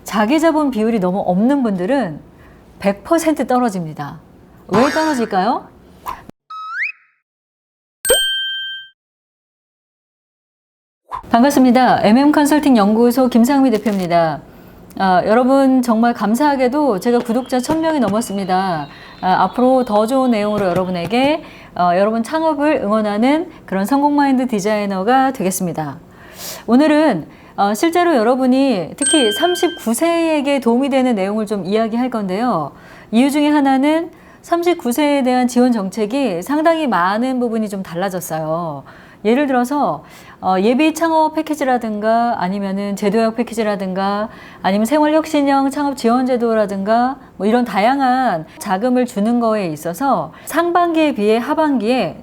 자기 자본 비율이 너무 없는 분들은 100% 떨어집니다. 왜 떨어질까요? 반갑습니다. MM 컨설팅 연구소 김상미 대표입니다. 여러분 정말 감사하게도 제가 구독자 1000명이 넘었습니다. 앞으로 더 좋은 내용으로 여러분에게 여러분 창업을 응원하는 그런 성공마인드 디자이너가 되겠습니다. 오늘은 실제로 여러분이 특히 39세에게 도움이 되는 내용을 좀 이야기할 건데요. 이유 중에 하나는 39세에 대한 지원 정책이 상당히 많은 부분이 좀 달라졌어요. 예를 들어서 예비 창업 패키지라든가 아니면은 제도약 패키지라든가 아니면 생활혁신형 창업 지원 제도라든가 뭐 이런 다양한 자금을 주는 거에 있어서 상반기에 비해 하반기에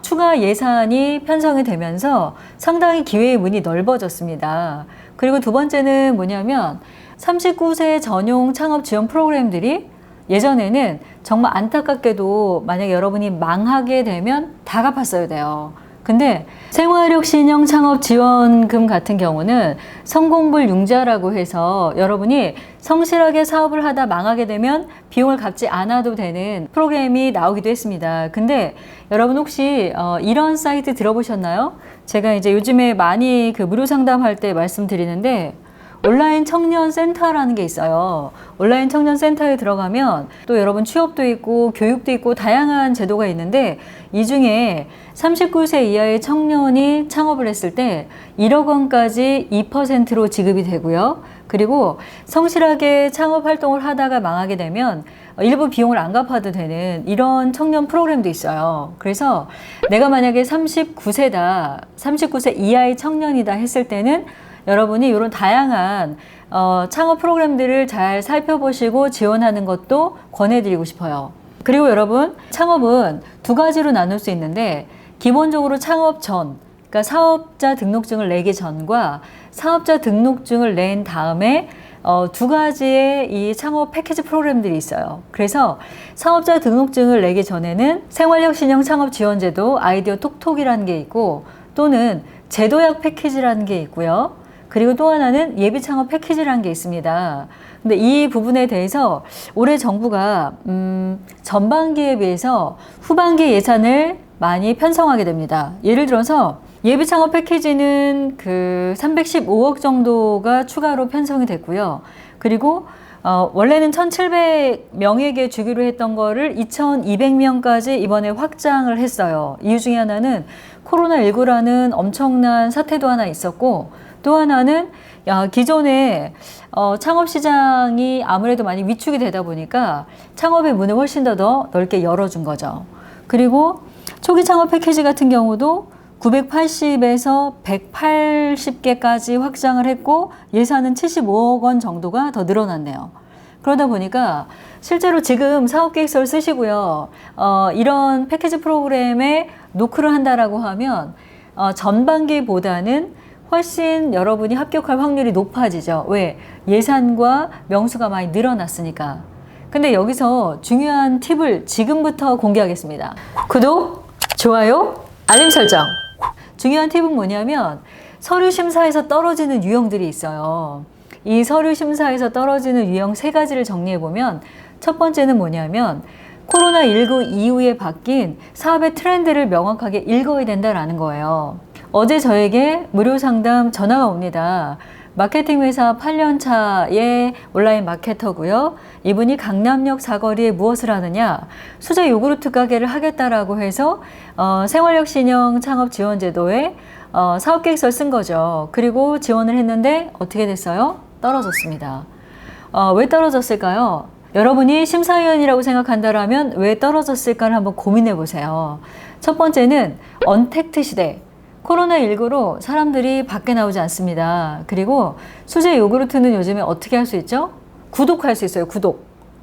추가 예산이 편성이 되면서 상당히 기회의 문이 넓어졌습니다. 그리고 두 번째는 뭐냐면 39세 전용 창업 지원 프로그램들이 예전에는 정말 안타깝게도 만약에 여러분이 망하게 되면 다 갚았어야 돼요. 근데 생활혁신형 창업 지원금 같은 경우는 성공불 융자라고 해서 여러분이 성실하게 사업을 하다 망하게 되면 비용을 갚지 않아도 되는 프로그램이 나오기도 했습니다. 근데 여러분 혹시 이런 사이트 들어보셨나요? 제가 이제 요즘에 많이 그 무료 상담할 때 말씀드리는데 온라인 청년 센터라는 게 있어요. 온라인 청년 센터에 들어가면 또 여러분 취업도 있고 교육도 있고 다양한 제도가 있는데 이 중에 39세 이하의 청년이 창업을 했을 때 1억 원까지 2%로 지급이 되고요. 그리고 성실하게 창업 활동을 하다가 망하게 되면 일부 비용을 안 갚아도 되는 이런 청년 프로그램도 있어요. 그래서 내가 만약에 39세 이하의 청년이다 했을 때는 여러분이 이런 다양한 창업 프로그램들을 잘 살펴보시고 지원하는 것도 권해드리고 싶어요. 그리고 여러분, 창업은 두 가지로 나눌 수 있는데 기본적으로 창업 전, 그러니까 사업자 등록증을 내기 전과 사업자 등록증을 낸 다음에 두 가지의 이 창업 패키지 프로그램들이 있어요. 그래서 사업자 등록증을 내기 전에는 생활혁신형 창업지원제도 아이디어 톡톡이라는 게 있고 또는 제도약 패키지라는 게 있고요. 그리고 또 하나는 예비 창업 패키지라는 게 있습니다. 근데 이 부분에 대해서 올해 정부가 전반기에 비해서 후반기 예산을 많이 편성하게 됩니다. 예를 들어서 예비 창업 패키지는 그 315억 정도가 추가로 편성이 됐고요. 그리고 원래는 1,700명에게 주기로 했던 거를 2,200명까지 이번에 확장을 했어요. 이유 중에 하나는 코로나19라는 엄청난 사태도 하나 있었고 또 하나는 기존에 창업시장이 아무래도 많이 위축이 되다 보니까 창업의 문을 훨씬 더 넓게 열어준 거죠. 그리고 초기 창업 패키지 같은 경우도 980에서 180개까지 확장을 했고 예산은 75억 원 정도가 더 늘어났네요. 그러다 보니까 실제로 지금 사업계획서를 쓰시고요. 이런 패키지 프로그램에 노크를 한다라고 하면 전반기보다는 훨씬 여러분이 합격할 확률이 높아지죠. 왜? 예산과 명수가 많이 늘어났으니까. 근데 여기서 중요한 팁을 지금부터 공개하겠습니다. 구독, 좋아요, 알림 설정. 중요한 팁은 뭐냐면 서류 심사에서 떨어지는 유형들이 있어요. 이 서류 심사에서 떨어지는 유형 3가지를 정리해보면 첫 번째는 뭐냐면 코로나19 이후에 바뀐 사업의 트렌드를 명확하게 읽어야 된다라는 거예요. 어제 저에게 무료 상담 전화가 옵니다. 마케팅 회사 8년 차의 온라인 마케터고요. 이분이 강남역 사거리에 무엇을 하느냐? 수제 요구르트 가게를 하겠다라고 해서 생활혁신형 창업 지원 제도에 사업 계획서를 쓴 거죠. 그리고 지원을 했는데 어떻게 됐어요? 떨어졌습니다. 왜 떨어졌을까요? 여러분이 심사위원이라고 생각한다면 왜 떨어졌을까를 한번 고민해 보세요. 첫 번째는 언택트 시대. 코로나19로 사람들이 밖에 나오지 않습니다. 그리고 수제 요구르트는 요즘에 어떻게 할 수 있죠? 구독할 수 있어요.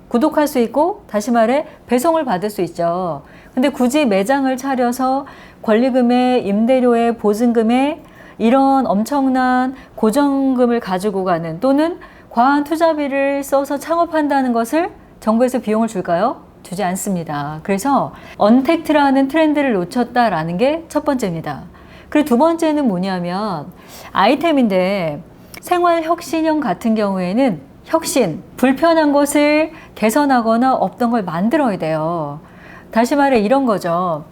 구독할 수 있고 다시 말해 배송을 받을 수 있죠. 근데 굳이 매장을 차려서 권리금에 임대료에 보증금에 이런 엄청난 고정금을 가지고 가는 또는 과한 투자비를 써서 창업한다는 것을 정부에서 비용을 줄까요? 주지 않습니다. 그래서 언택트라는 트렌드를 놓쳤다라는 게 첫 번째입니다. 그리고 두 번째는 뭐냐면 아이템인데 생활혁신형 같은 경우에는 혁신, 불편한 것을 개선하거나 없던 걸 만들어야 돼요. 다시 말해 이런 거죠.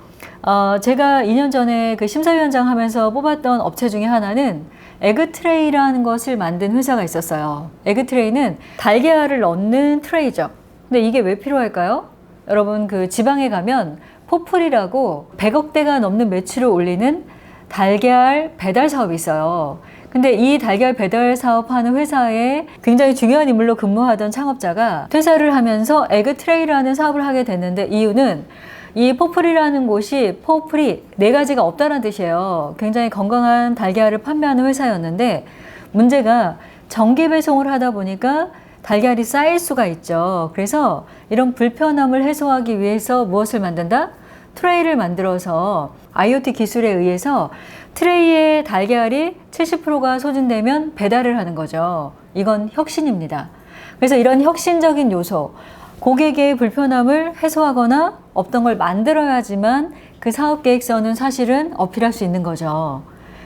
제가 2년 전에 그 심사위원장 하면서 뽑았던 업체 중에 하나는 에그트레이라는 것을 만든 회사가 있었어요. 에그트레이는 달걀을 넣는 트레이죠. 근데 이게 왜 필요할까요? 여러분 그 지방에 가면 포플이라고 100억대가 넘는 매출을 올리는 달걀 배달 사업이 있어요. 근데 이 달걀 배달 사업하는 회사에 굉장히 중요한 인물로 근무하던 창업자가 퇴사를 하면서 에그트레이라는 사업을 하게 됐는데 이유는 이 포플이라는 곳이 포플이 4가지가 없다는 뜻이에요. 굉장히 건강한 달걀을 판매하는 회사였는데 문제가 정기 배송을 하다 보니까 달걀이 쌓일 수가 있죠. 그래서 이런 불편함을 해소하기 위해서 무엇을 만든다? 트레이를 만들어서 IoT 기술에 의해서 트레이에 달걀이 70%가 소진되면 배달을 하는 거죠. 이건 혁신입니다. 그래서 이런 혁신적인 요소, 고객의 불편함을 해소하거나 없던 걸 만들어야지만 그 사업 계획서는 사실은 어필할 수 있는 거죠.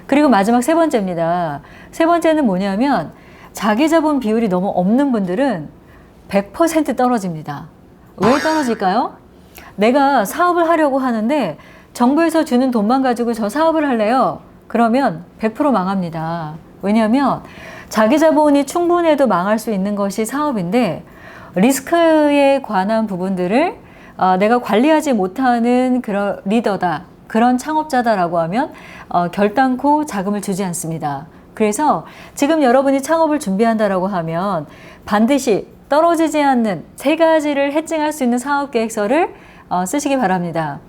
그리고 마지막 3번째입니다. 3번째는 뭐냐면 자기 자본 비율이 너무 없는 분들은 100% 떨어집니다. 왜 떨어질까요? 내가 사업을 하려고 하는데 정부에서 주는 돈만 가지고 저 사업을 할래요. 그러면 100% 망합니다. 왜냐하면 자기 자본이 충분해도 망할 수 있는 것이 사업인데 리스크에 관한 부분들을 내가 관리하지 못하는 그런 리더다, 그런 창업자다라고 하면 결단코 자금을 주지 않습니다. 그래서 지금 여러분이 창업을 준비한다라고 하면 반드시 떨어지지 않는 3가지를 해칭할 수 있는 사업 계획서를 쓰시기 바랍니다.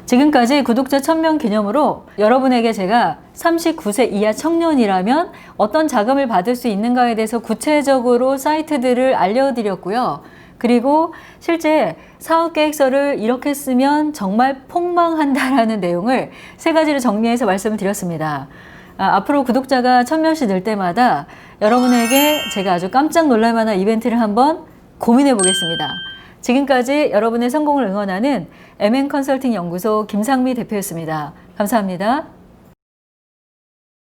지금까지 구독자 1000명 기념으로 여러분에게 제가 39세 이하 청년이라면 어떤 자금을 받을 수 있는가에 대해서 구체적으로 사이트들을 알려드렸고요. 그리고 실제 사업계획서를 이렇게 쓰면 정말 폭망한다라는 내용을 3가지를 정리해서 말씀을 드렸습니다. 앞으로 구독자가 1000명씩 늘 때마다 여러분에게 제가 아주 깜짝 놀랄 만한 이벤트를 한번 고민해 보겠습니다. 지금까지 여러분의 성공을 응원하는 MN컨설팅 연구소 김상미 대표였습니다. 감사합니다.